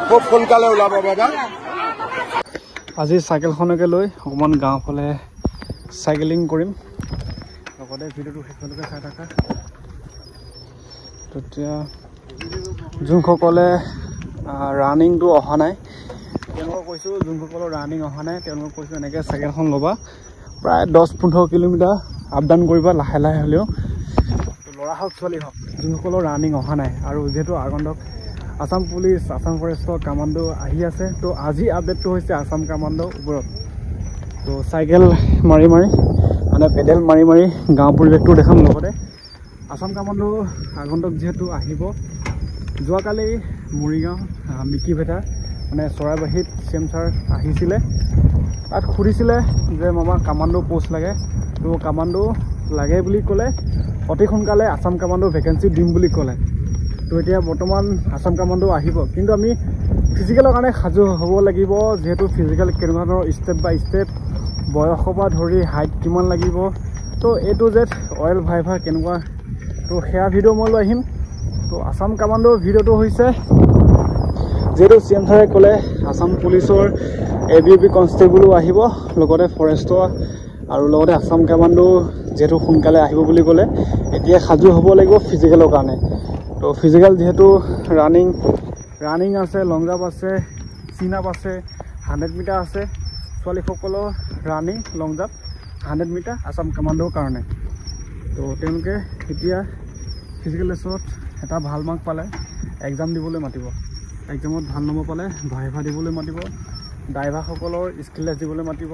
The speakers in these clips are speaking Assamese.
খুব সোনকালে ওলাব বাবা। আজি চাইকেলখনকে লৈ অকণমান গাঁৱৰ ফালে চাইকেলিং কৰিম, লগতে ভিডিঅ'টো শেষলৈকে চাই থাকা। তেতিয়া যোনসকলে ৰানিংটো অহা নাই তেওঁলোকক কৈছোঁ, যোনসকলৰ ৰানিং অহা নাই তেওঁলোকক কৈছোঁ এনেকৈ চাইকেলখন ল'বা, প্ৰায় 10-15 কিলোমিটাৰ আপ ডাউন কৰিবা লাহে লাহে হ'লেও। ল'ৰা হওক ছোৱালী হওক, যোনসকলৰ ৰানিং অহা নাই। আৰু যিহেতু আগন্তুক আসাম পুলিচ, আসাম ফৰেষ্টৰ কামাণ্ডো আহি আছে, তো আজি আপডেটটো হৈছে আসাম কামাণ্ডোৰ ওপৰত। তো চাইকেল মাৰি মাৰি মানে পেডেল মাৰি মাৰি গাঁও পৰিৱেশটো দেখাম। লগতে আসাম কামাণ্ডো আগন্তুক যিহেতু আহিব, যোৱাকালি মৰিগাঁও মিকিভেটা মানে চৰাইবাহীত CM ছাৰ আহিছিলে, তাত সুধিছিলে যে মামা কামাণ্ডো পোষ্ট লাগে, তো কামাণ্ডো লাগে বুলি ক'লে অতি সোনকালে আসাম কামাণ্ডো ভেকেঞ্চি দিম বুলি ক'লে। তো এতিয়া বৰ্তমান আসাম কামাণ্ডো আহিব, কিন্তু আমি ফিজিকেলৰ কাৰণে সাজু হ'ব লাগিব। যিহেতু ফিজিকেল কেনেকুৱা ধৰণৰ ষ্টেপ বাই ষ্টেপ, বয়সৰ পৰা ধৰি হাইট কিমান লাগিব, তো A to Z oil viva কেনেকুৱা, তো সেয়া ভিডিঅ' মই লৈ আহিম। তো আসাম কামাণ্ডোৰ ভিডিঅ'টো হৈছে যিহেতু CM ছাৰে ক'লে আসাম পুলিচৰ ABP কনষ্টেবলো আহিব, লগতে ফৰেষ্টৰ আৰু লগতে আসাম কামাণ্ডো যিহেতু সোনকালে আহিব বুলি ক'লে, এতিয়া সাজু হ'ব লাগিব ফিজিকেলৰ কাৰণে। তো ফিজিকেল যিহেতু ৰানিং আছে, লং জাম্প আছে, চিন আপ আছে, 100 মিটাৰ আছে। ছোৱালীসকলৰ ৰানিং, লং জাম্প, 100 মিটাৰ আসাম কামাণ্ডোৰ কাৰণে। তো তেওঁলোকে এতিয়া ফিজিকেল টেষ্টত এটা ভাল মাৰ্ক পালে এক্সাম দিবলৈ মাতিব, এক্সামত ভাল নম্বৰ পালে ভাইভা দিবলৈ মাতিব, ড্ৰাইভাৰসকলৰ স্কিল টেষ্ট দিবলৈ মাতিব,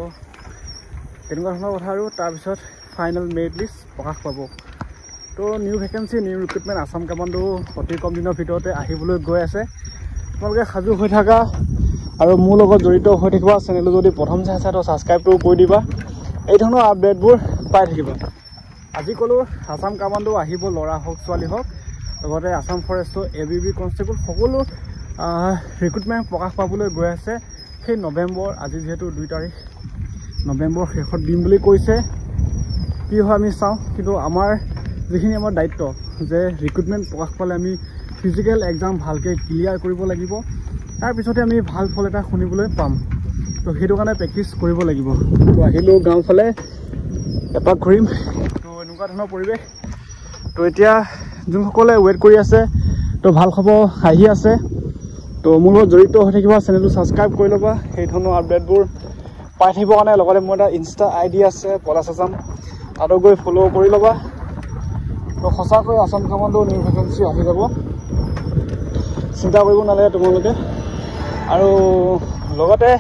তেনেকুৱা ধৰণৰ কথা। আৰু তাৰপিছত ফাইনেল মেৰিট লিষ্ট প্ৰকাশ পাব। তো new vacancy, new recruitment Assam commando অতি কম দিনৰ ভিতৰতে আহিবলৈ গৈ আছে। তোমালোকে সাজু হৈ থাকা আৰু মোৰ লগত জড়িত হৈ থাকিবা। চেনেলটো যদি প্ৰথম চাইছা তো ছাবস্ক্ৰাইবটো কৰি দিবা, এই ধৰণৰ আপডেটবোৰ পাই থাকিবা। আজি ক'লোঁ আসাম কামাণ্ডো আহিব, ল'ৰা হওক ছোৱালী হওক, লগতে আসাম ফৰেষ্টৰ ABP কনষ্টেবল সকলো ৰিক্ৰুটমেণ্ট প্ৰকাশ পাবলৈ গৈ আছে সেই নৱেম্বৰ। আজি যিহেতু 2 তাৰিখ, নৱেম্বৰ শেষত দিম বুলি কৈছে, কি হয় আমি চাওঁ। কিন্তু আমাৰ যিখিনি আমাৰ দায়িত্ব যে ৰিক্ৰুটমেণ্ট প্ৰকাশ পালে আমি ফিজিকেল এক্সাম ভালকৈ ক্লিয়াৰ কৰিব লাগিব, তাৰপিছতে আমি ভাল ফল এটা শুনিবলৈ পাম। তো সেইটো কাৰণে প্ৰেক্টিচ কৰিব লাগিব। তো আহিলোঁ গাঁও ফালে এপাক ঘূৰিম। তো এনেকুৱা ধৰণৰ পৰিৱেশ। তো এতিয়া যোনসকলে ৱেইট কৰি আছে, তো ভাল খবৰ আহি আছে। তো মোৰ লগত জড়িত হৈ থাকিবা, চেনেলটো ছাবস্ক্ৰাইব কৰি ল'বা সেই ধৰণৰ আপডেটবোৰ পাই থাকিবৰ কাৰণে। লগতে মোৰ এটা ইনষ্টা ID আছে পলাশ আছাম, তাতো গৈ ফ'ল' কৰি ল'বা। তো সঁচাকৈ আসাম কামাণ্ডো নিউ ভেকেঞ্চি আহি যাব, চিন্তা কৰিব নালাগে তোমালোকে। আৰু লগতে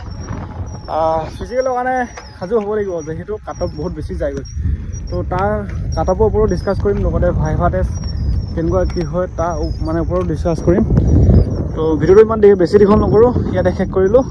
ফিজিকেলৰ কাৰণে সাজু হ'ব লাগিব, যিহেতু কাট অফ বহুত বেছি যায়গৈ। তো তাৰ কাট অফৰ ওপৰত ডিছকাছ কৰিম, লগতে ভাইভা টেষ্ট কেনেকুৱা কি হয় তাৰ মানে ওপৰত ডিছকাছ কৰিম। তো ভিডিঅ'টো ইমান বেছি দীঘল নকৰোঁ, ইয়াতে শেষ কৰিলোঁ।